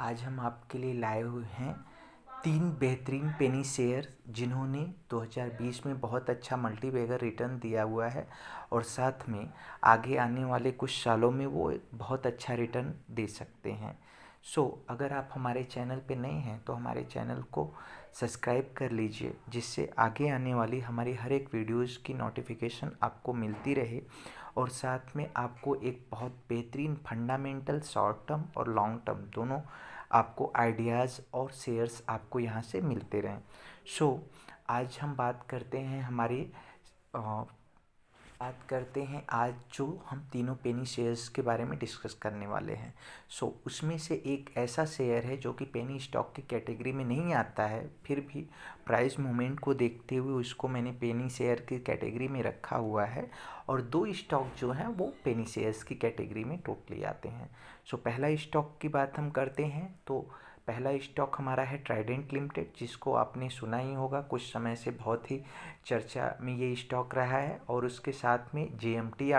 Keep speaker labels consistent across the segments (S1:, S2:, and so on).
S1: आज हम आपके लिए लाए हुए हैं 3 बेहतरीन पेनी शेयर जिन्होंने 2020 में बहुत अच्छा मल्टीबैगर रिटर्न दिया हुआ है और साथ में आगे आने वाले कुछ सालों में वो एक बहुत अच्छा रिटर्न दे सकते हैं। अगर आप हमारे चैनल पे नए हैं तो हमारे चैनल को सब्सक्राइब कर लीजिए, जिससे आगे आने वाली हमारी हर एक वीडियोज़ की नोटिफिकेशन आपको मिलती रहे और साथ में आपको एक बहुत बेहतरीन फंडामेंटल शॉर्ट टर्म और लॉन्ग टर्म दोनों आपको आइडियाज़ और शेयर्स आपको यहाँ से मिलते रहें। आज हम बात करते हैं आज जो हम तीनों पेनी शेयर्स के बारे में डिस्कस करने वाले हैं। उसमें से एक ऐसा शेयर है जो कि पेनी स्टॉक की कैटेगरी में नहीं आता है, फिर भी प्राइस मूवमेंट को देखते हुए उसको मैंने पेनी शेयर की कैटेगरी में रखा हुआ है और 2 स्टॉक जो हैं वो पेनी शेयर्स की कैटेगरी में टोटली आते हैं। पहला स्टॉक की बात हम करते हैं तो पहला स्टॉक हमारा है ट्राइडेंट लिमिटेड, जिसको आपने सुना ही होगा, कुछ समय से बहुत ही चर्चा में ये स्टॉक रहा है। और उसके साथ में जेएमटी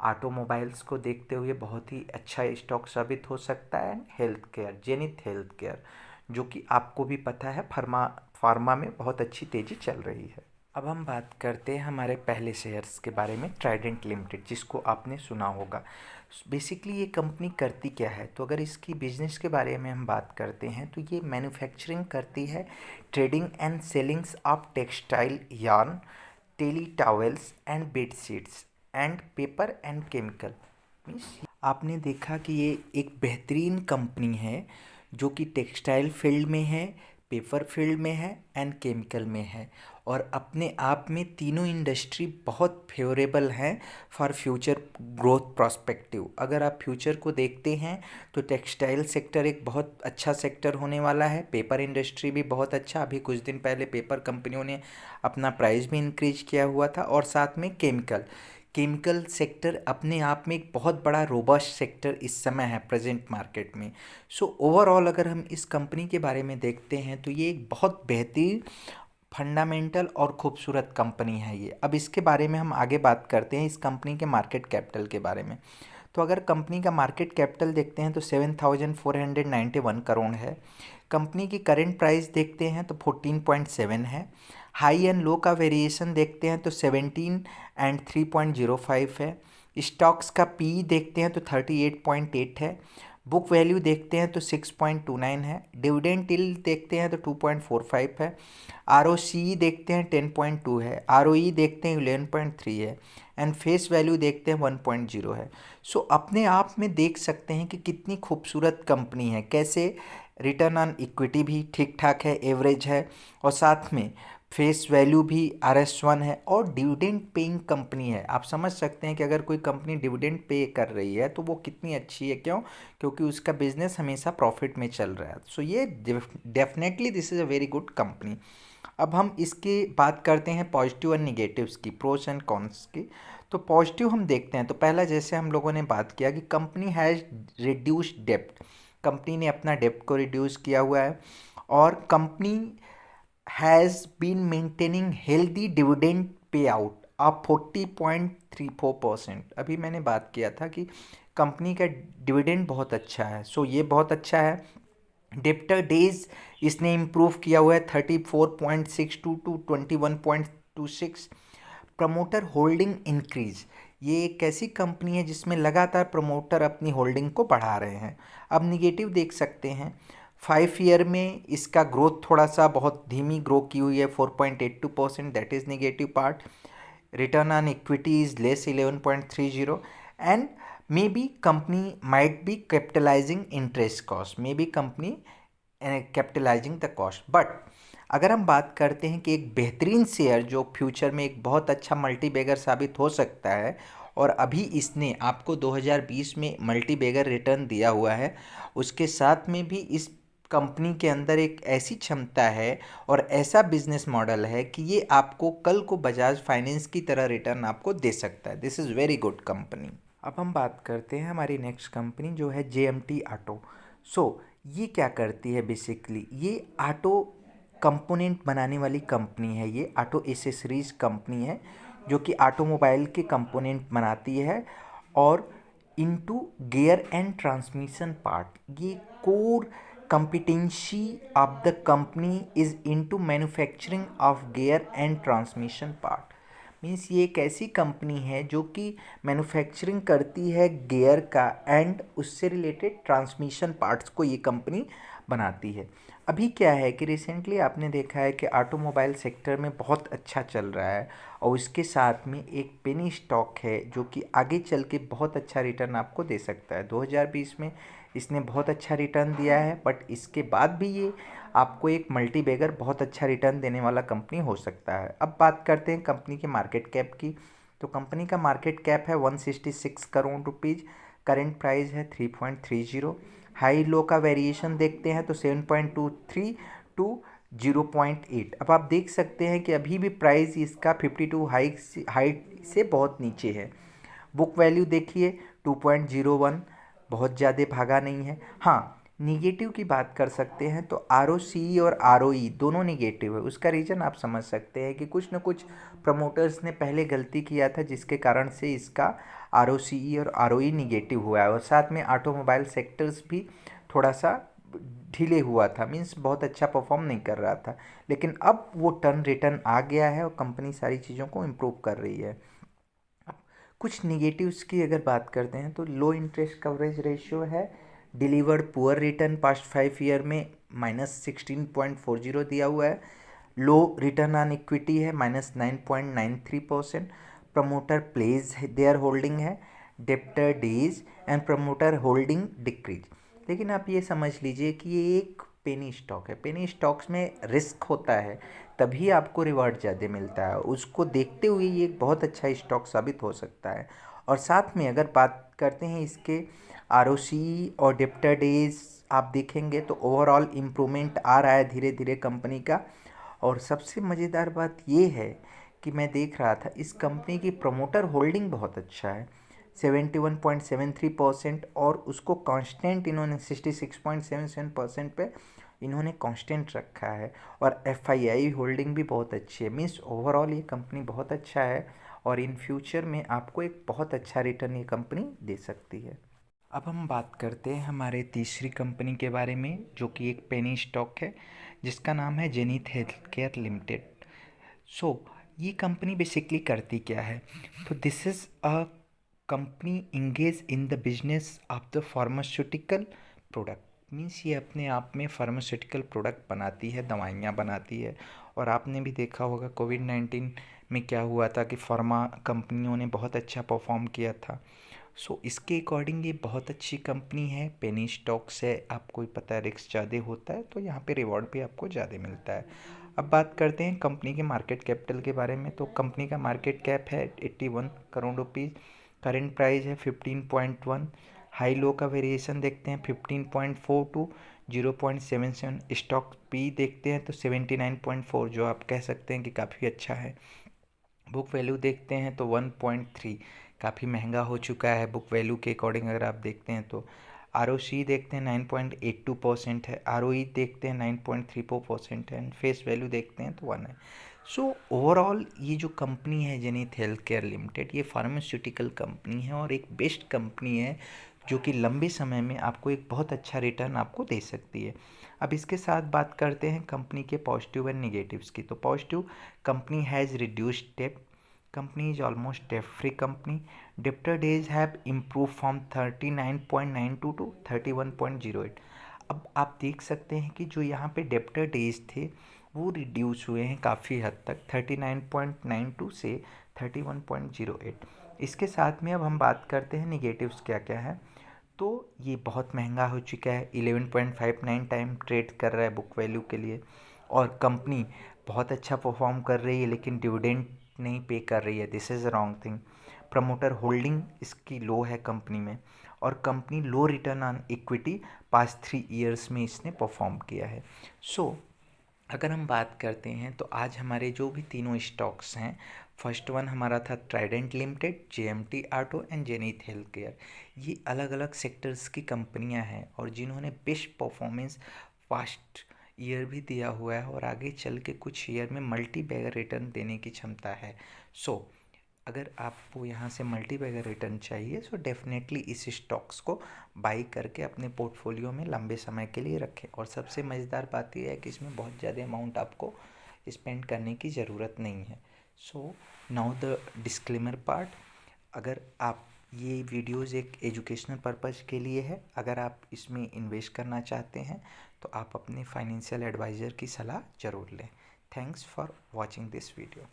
S1: ऑटोमोबाइल्स को देखते हुए बहुत ही अच्छा स्टॉक साबित हो सकता है। Health care, zenith health care, जो कि आपको भी पता है फार्मा में बहुत अच्छी तेज़ी चल रही है। अब हम बात करते हैं हमारे पहले शेयर्स के बारे में, ट्राइडेंट लिमिटेड, जिसको आपने सुना होगा। बेसिकली ये कंपनी करती क्या है, तो अगर इसकी बिजनेस के बारे में हम बात करते हैं तो ये मैन्युफैक्चरिंग करती है, trading and sellings of textile yarn, terry towels and bedsheets and paper and chemical. Means आपने देखा कि ये एक बेहतरीन कंपनी है जो कि टेक्सटाइल फील्ड में है, पेपर फील्ड में है एंड केमिकल में है, और अपने आप में तीनों इंडस्ट्री बहुत फेवरेबल हैं फॉर फ्यूचर ग्रोथ प्रोस्पेक्टिव। अगर आप फ्यूचर को देखते हैं तो टेक्सटाइल सेक्टर एक बहुत अच्छा सेक्टर होने वाला है, पेपर इंडस्ट्री भी बहुत अच्छा, अभी कुछ दिन पहले पेपर कंपनियों ने अपना प्राइस भी इंक्रीज किया हुआ था, और साथ में केमिकल सेक्टर अपने आप में एक बहुत बड़ा रोबस्ट सेक्टर इस समय है प्रेजेंट मार्केट में। ओवरऑल अगर हम इस कंपनी के बारे में देखते हैं तो ये एक बहुत बेहतरीन फंडामेंटल और खूबसूरत कंपनी है ये। अब इसके बारे में हम आगे बात करते हैं, इस कंपनी के मार्केट कैपिटल के बारे में। तो अगर कंपनी का मार्केट कैपिटल देखते हैं तो 7,491 करोड़ है। कंपनी की करेंट प्राइस देखते हैं तो 14.7 है। हाई एंड लो का वेरिएशन देखते हैं तो 17 एंड 3.05 है। स्टॉक्स का पी देखते हैं तो 38.8 है। बुक वैल्यू देखते हैं तो 6.29 है। डिविडेंड यील्ड देखते हैं तो 2.45 है। आरओसी देखते हैं 10.2 है। आरओई देखते हैं 11.3 है एंड फेस वैल्यू देखते हैं 1.0 है। अपने आप में देख सकते हैं कि कितनी खूबसूरत कंपनी है, कैसे रिटर्न ऑन इक्विटी भी ठीक ठाक है, एवरेज है, और साथ में फेस वैल्यू भी RS1 है और डिविडेंड पेइंग कंपनी है। आप समझ सकते हैं कि अगर कोई कंपनी डिविडेंड पे कर रही है तो वो कितनी अच्छी है। क्यों? क्योंकि उसका बिजनेस हमेशा प्रॉफिट में चल रहा है। ये definitely this is a very good company. अब हम इसकी बात करते हैं पॉजिटिव और निगेटिव्स की, प्रोस एंड कॉन्स की। तो पॉजिटिव हम देखते हैं तो पहला, जैसे हम लोगों ने बात किया कि कंपनी हैज़ रिड्यूस्ड डेप्ट, कंपनी ने अपना डेप्ट को रिड्यूस किया हुआ है, और company has been maintaining healthy dividend payout of 40.34%। अभी मैंने बात किया था कि कंपनी का डिविडेंड बहुत अच्छा है, ये बहुत अच्छा है। डेप्टर डेज इसने इम्प्रूव किया हुआ है 34.62 टू 21.26। प्रमोटर होल्डिंग इंक्रीज, ये एक ऐसी कंपनी है जिसमें लगातार प्रमोटर अपनी होल्डिंग को बढ़ा रहे हैं। अब निगेटिव देख सकते हैं, 5 ईयर में इसका ग्रोथ थोड़ा सा बहुत धीमी ग्रो की हुई है, 4.82%, that is negative part. Return on equity is less 11.30 and may be company might be capitalising interest cost, may be company capitalising the cost. But अगर हम बात करते हैं कि एक बेहतरीन शेयर जो फ्यूचर में एक बहुत अच्छा मल्टीबैगर साबित हो सकता है, और अभी इसने आपको 2020 में मल्टीबैगर रिटर्न दिया हुआ है, उसके साथ में भी इस कंपनी के अंदर एक ऐसी क्षमता है और ऐसा बिजनेस मॉडल है कि ये आपको कल को बजाज फाइनेंस की तरह रिटर्न आपको दे सकता है। This is very good company. अब हम बात करते हैं हमारी नेक्स्ट कंपनी जो है जेएमटी ऑटो। ये क्या करती है, बेसिकली ये ऑटो कंपोनेंट बनाने वाली कंपनी है, ये ऑटो एसेसरीज कंपनी है जो कि ऑटोमोबाइल के कंपोनेंट बनाती है, और into gear and transmission part. ये core competency of the company is into manufacturing of gear and transmission part। Means ये एक ऐसी कंपनी है जो कि मैन्युफैक्चरिंग करती है गियर का एंड उससे रिलेटेड ट्रांसमिशन पार्ट्स को ये कंपनी बनाती है। अभी क्या है कि रिसेंटली आपने देखा है कि ऑटोमोबाइल सेक्टर में बहुत अच्छा चल रहा है और इसके साथ में एक पेनी स्टॉक है जो कि आगे चल के बहुत अच्छा रिटर्न आपको दे सकता है। 2020 में इसने बहुत अच्छा रिटर्न दिया है, बट इसके बाद भी ये आपको एक मल्टी बैगर बहुत अच्छा रिटर्न देने वाला कंपनी हो सकता है। अब बात करते हैं कंपनी के मार्केट कैप की। तो कंपनी का मार्केट कैप है 166 करोड़ रुपीज़, करेंट प्राइस है 3.30। हाई लो का वेरिएशन देखते हैं तो 7.23 टू 0.8। अब आप देख सकते हैं कि अभी भी प्राइस इसका 52 हाइट से बहुत नीचे है। बुक वैल्यू देखिए 2.01, बहुत ज़्यादा भागा नहीं है। हाँ, निगेटिव की बात कर सकते हैं तो ROCE और ROE दोनों निगेटिव है। उसका रीज़न आप समझ सकते हैं कि कुछ न कुछ प्रमोटर्स ने पहले गलती किया था जिसके कारण से इसका ROCE और ROE निगेटिव हुआ है। और साथ में ऑटोमोबाइल सेक्टर्स भी थोड़ा सा ढीले हुआ था, मीन्स बहुत अच्छा परफॉर्म नहीं कर रहा था, लेकिन अब वो टर्न रिटर्न आ गया है और कंपनी सारी चीज़ों को इम्प्रूव कर रही है। कुछ निगेटिव्स की अगर बात करते हैं तो लो इंटरेस्ट कवरेज रेशियो है, delivered poor return past 5 year में -16.40 दिया हुआ है, लो रिटर्न ऑन इक्विटी है -9.93%, प्रमोटर प्लेज देयर होल्डिंग है, debtor days and promoter holding decrease. लेकिन आप ये समझ लीजिए कि ये एक पेनी स्टॉक है। पेनी स्टॉक्स में रिस्क होता है तभी आपको रिवार्ड ज़्यादा मिलता है। उसको देखते हुए ये एक बहुत अच्छा स्टॉक साबित हो सकता है। और साथ में अगर बात करते हैं इसके ROCE और डेप्टर डेज, आप देखेंगे तो ओवरऑल इम्प्रूवमेंट आ रहा है धीरे धीरे कंपनी का। और सबसे मज़ेदार बात ये है कि मैं देख रहा था इस कंपनी की प्रमोटर होल्डिंग बहुत अच्छा है, 71.73%, और उसको कांस्टेंट इन्होंने 66.77% पे इन्होंने कांस्टेंट रखा है। और FII होल्डिंग भी बहुत अच्छी है। मीन्स ओवरऑल ये कंपनी बहुत अच्छा है और इन फ्यूचर में आपको एक बहुत अच्छा रिटर्न ये कंपनी दे सकती है। अब हम बात करते हैं हमारे तीसरी कंपनी के बारे में जो कि एक पेनी स्टॉक है जिसका नाम है जेनिथ हेल्थ केयर लिमिटेड। सो ये कंपनी बेसिकली करती क्या है? तो this is a company engage in the business of the pharmaceutical product. Means ये अपने आप में फार्मास्यूटिकल प्रोडक्ट बनाती है, दवाइयाँ बनाती है। और आपने भी देखा होगा कोविड-19 में क्या हुआ था कि फार्मा कंपनियों ने बहुत अच्छा परफॉर्म किया था। सो इसके अकॉर्डिंग ये बहुत अच्छी कंपनी है। पेनी स्टॉक से आपको ही पता है रिस्क ज़्यादा होता है, तो यहाँ पे रिवॉर्ड भी आपको ज़्यादा मिलता है। अब बात करते हैं कंपनी के मार्केट कैपिटल के बारे में। तो कंपनी का मार्केट कैप है 81 करोड़ रुपीज़, करेंट प्राइस है 15.1, हाई लो का वेरिएशन देखते हैं 15.4 टू 0.77, स्टॉक पी देखते हैं तो 79.4 जो आप कह सकते हैं कि काफ़ी अच्छा है। बुक वैल्यू देखते हैं तो 1.3, काफ़ी महंगा हो चुका है बुक वैल्यू के अकॉर्डिंग अगर आप देखते हैं तो। ROCE देखते हैं 9.82% है, ROE देखते हैं 9.34% है, एंड फेस वैल्यू देखते हैं तो 1 है। सो ओवरऑल ये जो कंपनी है जेनिथ हेल्थ केयर लिमिटेड, ये फार्मास्यूटिकल कंपनी है और एक बेस्ट कंपनी है जो कि लंबे समय में आपको एक बहुत अच्छा रिटर्न आपको दे सकती है। अब इसके साथ बात करते हैं कंपनी के पॉजिटिव एंड निगेटिव्स की। तो positive, company has reduced debt, company is almost debt free company, debtor days have improve from 39.92 to 31.08। अब आप देख सकते हैं कि जो यहाँ पे डेप्टर डेज थे वो रिड्यूस हुए हैं काफ़ी हद तक, 39.92 से 31.08। इसके साथ में अब हम बात करते हैं निगेटिव्स क्या क्या है। तो ये बहुत महंगा हो चुका है, 11.59 टाइम ट्रेड कर रहा है बुक वैल्यू के लिए। और कंपनी बहुत अच्छा परफॉर्म कर रही है लेकिन डिविडेंड नहीं पे कर रही है, this is wrong thing. Promoter holding इसकी लो है कंपनी में, और company low return on equity past 3 years में इसने परफॉर्म किया है। सो अगर हम बात करते हैं तो आज हमारे जो भी तीनों स्टॉक्स हैं, फर्स्ट वन हमारा था Trident limited, JMT auto and zenith health care. ये अलग अलग सेक्टर्स की कंपनियां हैं और जिन्होंने बेस्ट परफॉर्मेंस पास्ट ईयर भी दिया हुआ है और आगे चल के कुछ ईयर में मल्टी बैगर रिटर्न देने की क्षमता है। सो अगर आपको यहाँ से मल्टीबैगर रिटर्न चाहिए तो डेफिनेटली इस स्टॉक्स को बाई करके अपने पोर्टफोलियो में लंबे समय के लिए रखें। और सबसे मज़ेदार बात यह है कि इसमें बहुत ज़्यादा अमाउंट आपको स्पेंड करने की ज़रूरत नहीं है। So now the disclaimer part. अगर आप ये वीडियोस एक एजुकेशनल पर्पज़ के लिए है, अगर आप इसमें इन्वेस्ट करना चाहते हैं तो आप अपने फाइनेंशियल एडवाइज़र की सलाह ज़रूर लें। Thanks for watching this video.